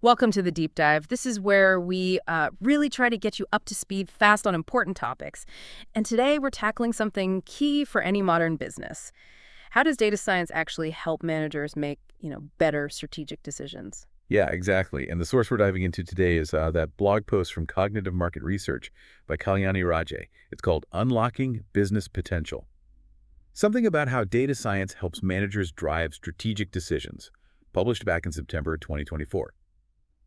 Welcome to the deep dive. This is where we really try to get you up to speed fast on important topics. And today we're tackling something key for any modern business. How does data science actually help managers make, better strategic decisions? Yeah, exactly. And the source we're diving into today is that blog post from Cognitive Market Research by Kalyani Rajay. It's called Unlocking Business Potential. Something about how data science helps managers drive strategic decisions, published back in September 2024.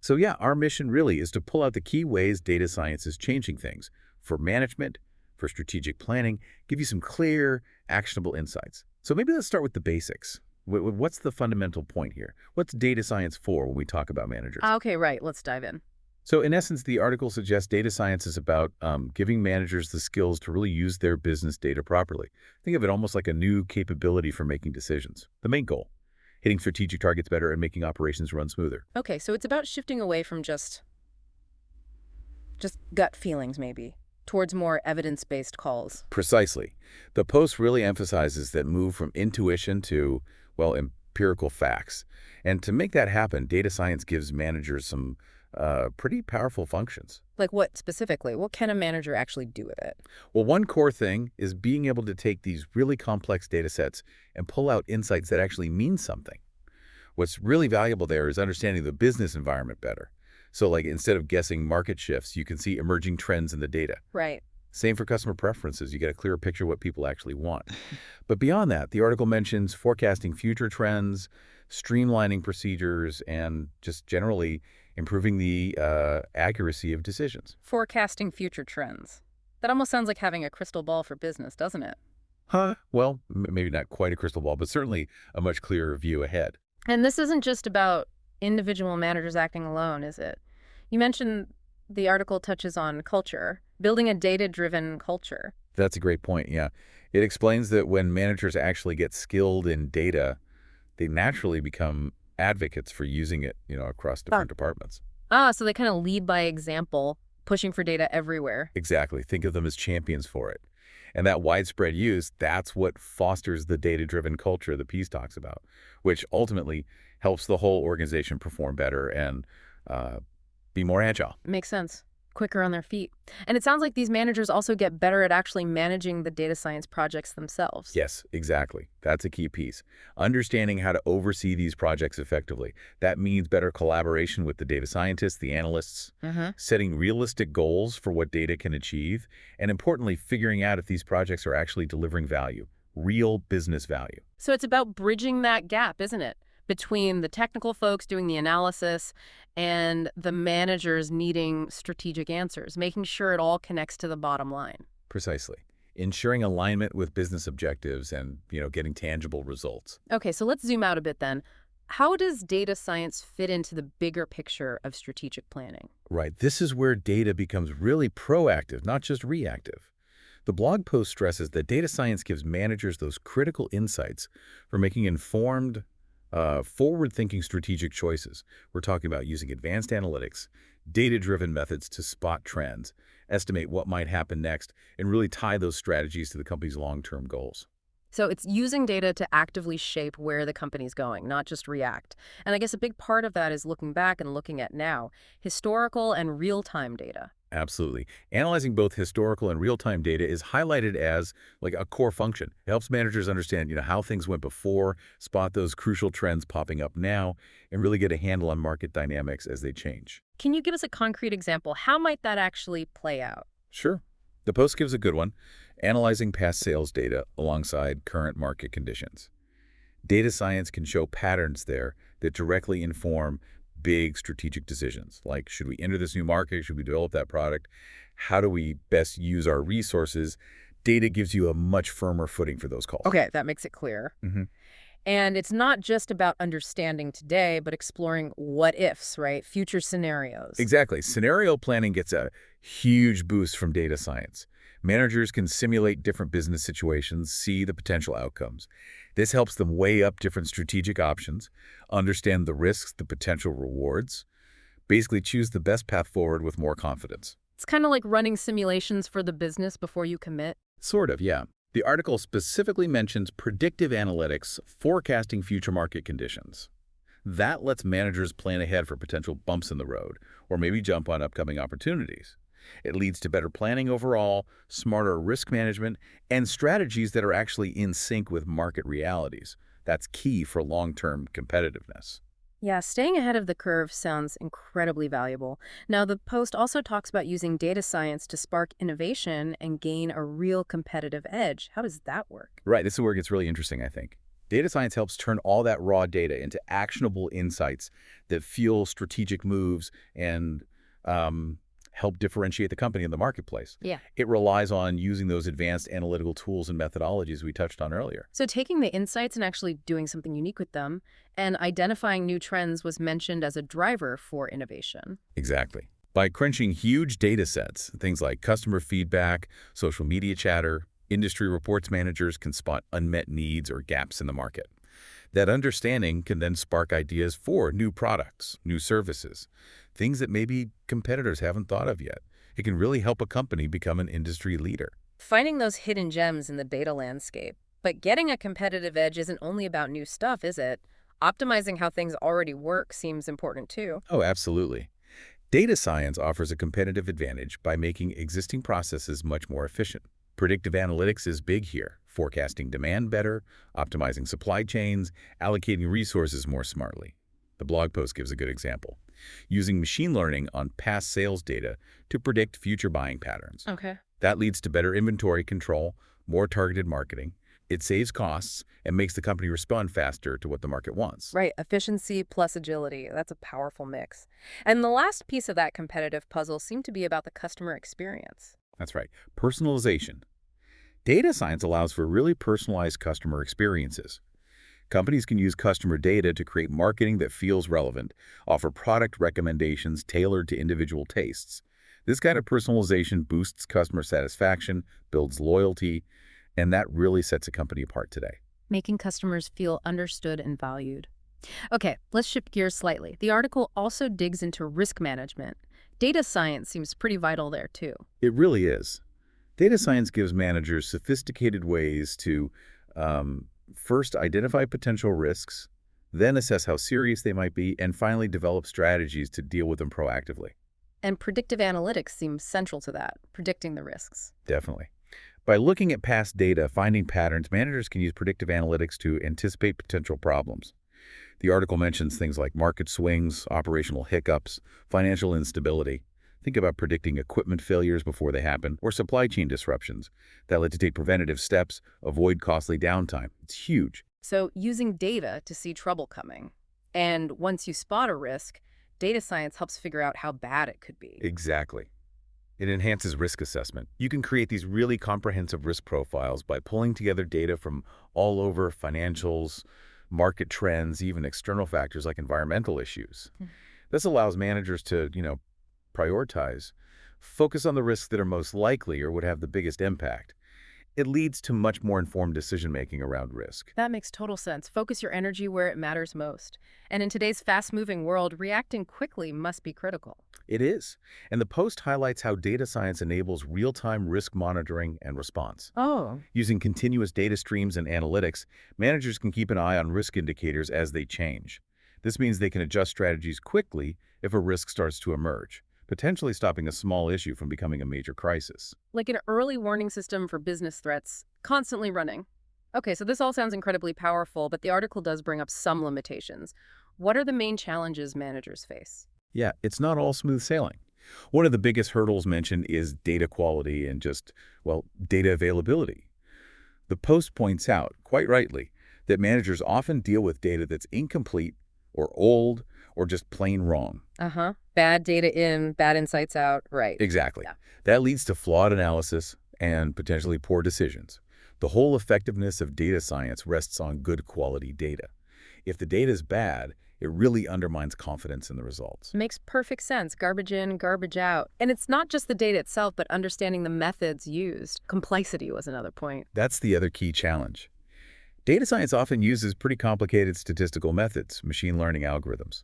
So yeah, our mission really is to pull out the key ways data science is changing things for management, for strategic planning, give you some clear, actionable insights. So maybe let's start with the basics. What's the fundamental point here? What's data science for when we talk about managers? Okay, right. Let's dive in. So in essence, the article suggests data science is about giving managers the skills to really use their business data properly. Think of it almost like a new capability for making decisions. The main goal, hitting strategic targets better and making operations run smoother. Okay, so it's about shifting away from just gut feelings, maybe, towards more evidence-based calls. Precisely. The post really emphasizes that move from intuition to, well, empirical facts. And to make that happen, data science gives managers some pretty powerful functions. Like what specifically? What can a manager actually do with it? Well, one core thing is being able to take these really complex data sets and pull out insights that actually mean something. What's really valuable there is understanding the business environment better. So like instead of guessing market shifts, you can see emerging trends in the data. Right. Same for customer preferences. You get a clearer picture of what people actually want. But beyond that, the article mentions forecasting future trends, streamlining procedures, and just generally improving the accuracy of decisions. Forecasting future trends. That almost sounds like having a crystal ball for business, doesn't it? Huh? Well, maybe not quite a crystal ball, but certainly a much clearer view ahead. And this isn't just about individual managers acting alone, is it? You mentioned the article touches on culture, building a data-driven culture. That's a great point, yeah. It explains that when managers actually get skilled in data, they naturally become advocates for using it, across different departments. So they kind of lead by example, pushing for data everywhere. Exactly. Think of them as champions for it. And that widespread use, that's what fosters the data-driven culture the piece talks about, which ultimately helps the whole organization perform better and be more agile. Makes sense. Quicker on their feet. And it sounds like these managers also get better at actually managing the data science projects themselves. Yes, exactly. That's a key piece. Understanding how to oversee these projects effectively. That means better collaboration with the data scientists, the analysts, setting realistic goals for what data can achieve, and importantly, figuring out if these projects are actually delivering value, real business value. So it's about bridging that gap, isn't it? Between the technical folks doing the analysis and the managers needing strategic answers, making sure it all connects to the bottom line. Precisely. Ensuring alignment with business objectives and, getting tangible results. Okay, so let's zoom out a bit then. How does data science fit into the bigger picture of strategic planning? Right. This is where data becomes really proactive, not just reactive. The blog post stresses that data science gives managers those critical insights for making informed, forward-thinking strategic choices. We're talking about using advanced analytics, data-driven methods to spot trends, estimate what might happen next, and really tie those strategies to the company's long-term goals. So it's using data to actively shape where the company's going, not just react. And I guess a big part of that is looking back and looking at now, historical and real-time data. Absolutely. Analyzing both historical and real-time data is highlighted as like a core function. It helps managers understand, how things went before, spot those crucial trends popping up now, and really get a handle on market dynamics as they change. Can you give us a concrete example? How might that actually play out? Sure. The post gives a good one, analyzing past sales data alongside current market conditions. Data science can show patterns there that directly inform big strategic decisions, like should we enter this new market, should we develop that product, how do we best use our resources. Data gives you a much firmer footing for those calls. Okay, that makes it clear. And it's not just about understanding today, but exploring what ifs, right? Future scenarios. Exactly. Scenario planning gets a huge boost from data science. Managers can simulate different business situations, see the potential outcomes. This helps them weigh up different strategic options, understand the risks, the potential rewards, basically choose the best path forward with more confidence. It's kind of like running simulations for the business before you commit. Sort of, yeah. The article specifically mentions predictive analytics forecasting future market conditions. That lets managers plan ahead for potential bumps in the road, or maybe jump on upcoming opportunities. It leads to better planning overall, smarter risk management, and strategies that are actually in sync with market realities. That's key for long-term competitiveness. Yeah, staying ahead of the curve sounds incredibly valuable. Now, the Post also talks about using data science to spark innovation and gain a real competitive edge. How does that work? Right, this is where it gets really interesting, I think. Data science helps turn all that raw data into actionable insights that fuel strategic moves and um, help differentiate the company in the marketplace. Yeah. It relies on using those advanced analytical tools and methodologies we touched on earlier. So taking the insights and actually doing something unique with them and identifying new trends was mentioned as a driver for innovation. Exactly. By crunching huge data sets, things like customer feedback, social media chatter, industry reports, managers can spot unmet needs or gaps in the market. That understanding can then spark ideas for new products, new services, things that maybe competitors haven't thought of yet. It can really help a company become an industry leader. Finding those hidden gems in the data landscape. But getting a competitive edge isn't only about new stuff, is it? Optimizing how things already work seems important too. Oh, absolutely. Data science offers a competitive advantage by making existing processes much more efficient. Predictive analytics is big here, forecasting demand better, optimizing supply chains, allocating resources more smartly. The blog post gives a good example, using machine learning on past sales data to predict future buying patterns. Okay. That leads to better inventory control, more targeted marketing. It saves costs and makes the company respond faster to what the market wants. Right, efficiency plus agility. That's a powerful mix. And the last piece of that competitive puzzle seemed to be about the customer experience. That's right. Personalization. Data science allows for really personalized customer experiences. Companies can use customer data to create marketing that feels relevant, offer product recommendations tailored to individual tastes. This kind of personalization boosts customer satisfaction, builds loyalty, and that really sets a company apart today. Making customers feel understood and valued. Okay, let's shift gears slightly. The article also digs into risk management. Data science seems pretty vital there too. It really is. Data science gives managers sophisticated ways to first identify potential risks, then assess how serious they might be, and finally develop strategies to deal with them proactively. And predictive analytics seems central to that, predicting the risks. Definitely. By looking at past data, finding patterns, managers can use predictive analytics to anticipate potential problems. The article mentions things like market swings, operational hiccups, financial instability. Think about predicting equipment failures before they happen, or supply chain disruptions. That led to take preventative steps, avoid costly downtime. It's huge. So using data to see trouble coming. And once you spot a risk, data science helps figure out how bad it could be. Exactly. It enhances risk assessment. You can create these really comprehensive risk profiles by pulling together data from all over: financials, market trends, even external factors like environmental issues. Mhm. This allows managers to, prioritize, focus on the risks that are most likely or would have the biggest impact. It leads to much more informed decision-making around risk. That makes total sense. Focus your energy where it matters most. And in today's fast-moving world, reacting quickly must be critical. It is. And the post highlights how data science enables real-time risk monitoring and response. Oh, Using continuous data streams and analytics, managers can keep an eye on risk indicators as they change. This means they can adjust strategies quickly if a risk starts to emerge, potentially stopping a small issue from becoming a major crisis. like an early warning system for business threats, constantly running. Okay, so this all sounds incredibly powerful, but the article does bring up some limitations. What are the main challenges managers face? Yeah, it's not all smooth sailing. One of the biggest hurdles mentioned is data quality and data availability. The post points out, quite rightly, that managers often deal with data that's incomplete or old or just plain wrong. Uh-huh. Bad data in, bad insights out. Right. Exactly. Yeah. That leads to flawed analysis and potentially poor decisions. The whole effectiveness of data science rests on good quality data. If the data is bad, it really undermines confidence in the results. Makes perfect sense. Garbage in, garbage out. And it's not just the data itself, but understanding the methods used. Complexity was another point. That's the other key challenge. Data science often uses pretty complicated statistical methods, machine learning algorithms.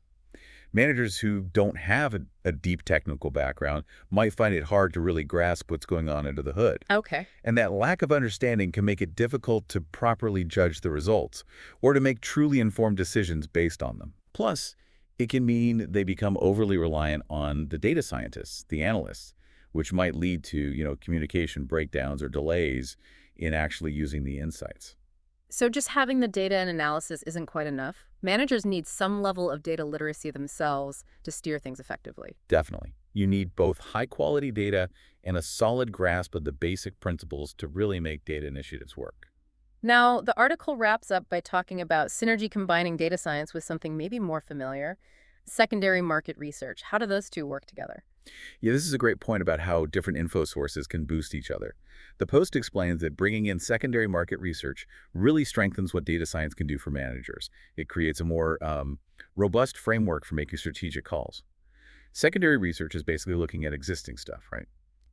Managers who don't have a deep technical background might find it hard to really grasp what's going on under the hood. Okay. And that lack of understanding can make it difficult to properly judge the results or to make truly informed decisions based on them. Plus, it can mean they become overly reliant on the data scientists, the analysts, which might lead to, communication breakdowns or delays in actually using the insights. So just having the data and analysis isn't quite enough. Managers need some level of data literacy themselves to steer things effectively. Definitely. You need both high-quality data and a solid grasp of the basic principles to really make data initiatives work. Now, the article wraps up by talking about synergy combining data science with something maybe more familiar, secondary market research. How do those two work together? Yeah, this is a great point about how different info sources can boost each other. The post explains that bringing in secondary market research really strengthens what data science can do for managers. It creates a more robust framework for making strategic calls. Secondary research is basically looking at existing stuff, right?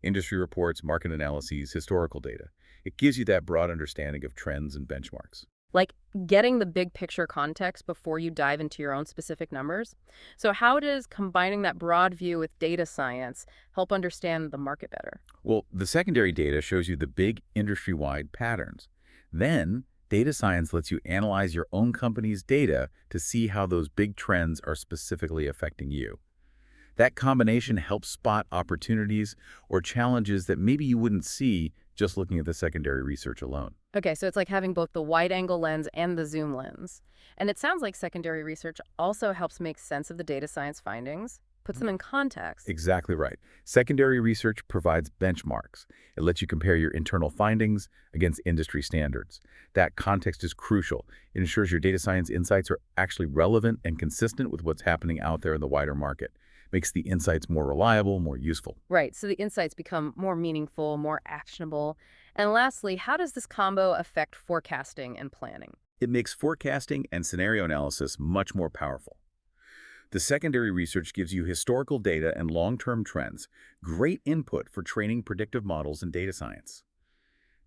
Industry reports, market analyses, historical data. It gives you that broad understanding of trends and benchmarks. Like getting the big picture context before you dive into your own specific numbers. So how does combining that broad view with data science help understand the market better? Well, the secondary data shows you the big industry-wide patterns. Then, data science lets you analyze your own company's data to see how those big trends are specifically affecting you. That combination helps spot opportunities or challenges that maybe you wouldn't see just looking at the secondary research alone. Okay, so it's like having both the wide angle lens and the zoom lens. And it sounds like secondary research also helps make sense of the data science findings, puts them in context. Exactly right. Secondary research provides benchmarks. It lets you compare your internal findings against industry standards. That context is crucial. It ensures your data science insights are actually relevant and consistent with what's happening out there in the wider market. Makes the insights more reliable, more useful. Right, so the insights become more meaningful, more actionable. And lastly, how does this combo affect forecasting and planning? It makes forecasting and scenario analysis much more powerful. The secondary research gives you historical data and long-term trends, great input for training predictive models in data science.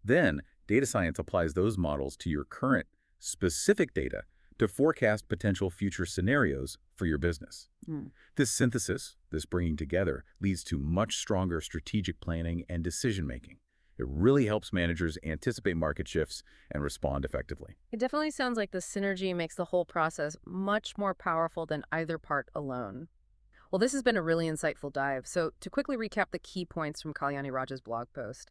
Then, data science applies those models to your current, specific data to forecast potential future scenarios for your business. Hmm. This synthesis, this bringing together, leads to much stronger strategic planning and decision-making. It really helps managers anticipate market shifts and respond effectively. It definitely sounds like the synergy makes the whole process much more powerful than either part alone. Well, this has been a really insightful dive. So, to quickly recap the key points from Kalyani Raj's blog post,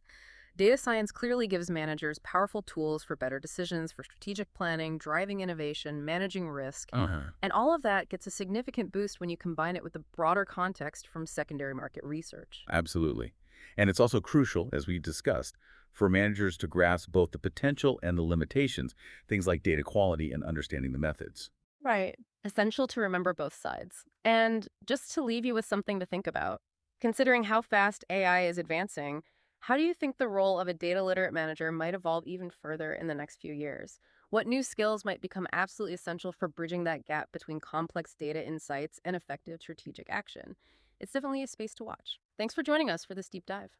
data science clearly gives managers powerful tools for better decisions, for strategic planning, driving innovation, managing risk. And all of that gets a significant boost when you combine it with the broader context from secondary market research. Absolutely. And it's also crucial, as we discussed, for managers to grasp both the potential and the limitations, things like data quality and understanding the methods. Right. Essential to remember both sides. And just to leave you with something to think about, considering how fast AI is advancing, how do you think the role of a data literate manager might evolve even further in the next few years? What new skills might become absolutely essential for bridging that gap between complex data insights and effective strategic action? It's definitely a space to watch. Thanks for joining us for this deep dive.